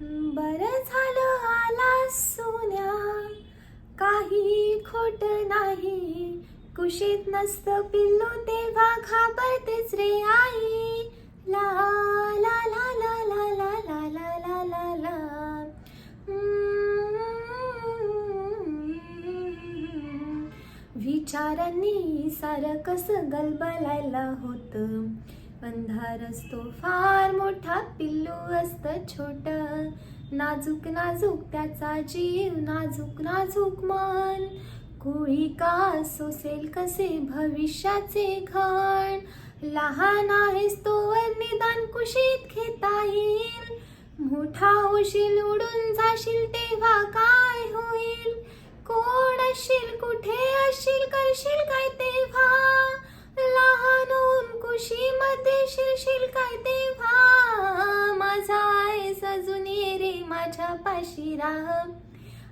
बरं झालं आलास सोन्या, काही खोट नाही. कुशीत नसतं पिल्लू तेव्हा घाबरतेच रे आई. ला ला ला ला ला ला ला ला ला ला ला. विचारांनी सारं कसं गलबलायला होतं. अंधार असतो फार मोठा, पिल्लू असतं छोट. नाजूक नाजूक त्याचा जीव, नाजूक नाजूक मन. कोळी का सोसेल कसे भविष्याचे घण. लहान आहेस तोवर निदान कुशीत घेता येईल. मोठा होशील उडून जाशील तेव्हा काय होईल. कोण असशील कुठे असशील करशील काय तेव्हा. लहान होऊन कुशीमध्ये शिरशील काय तेव्हा. माझा आहेस अजून ये रे माझ्या पाशी राह.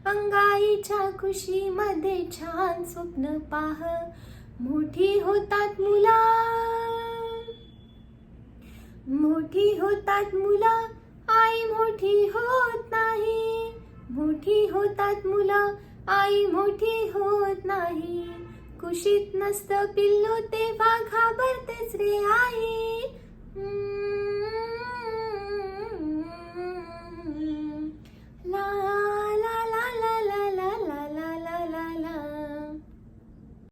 अंगाईच्या कुशीमध्ये छान स्वप्न पाह. मोठी होतात मुलं, मोठी होतात मुलं, आई मोठी होत नाही. मोठी होतात मुलं, आई मोठी होत नाही. कुशीत नसतं पिल्लू तेव्हा घाबरतेच रे आई.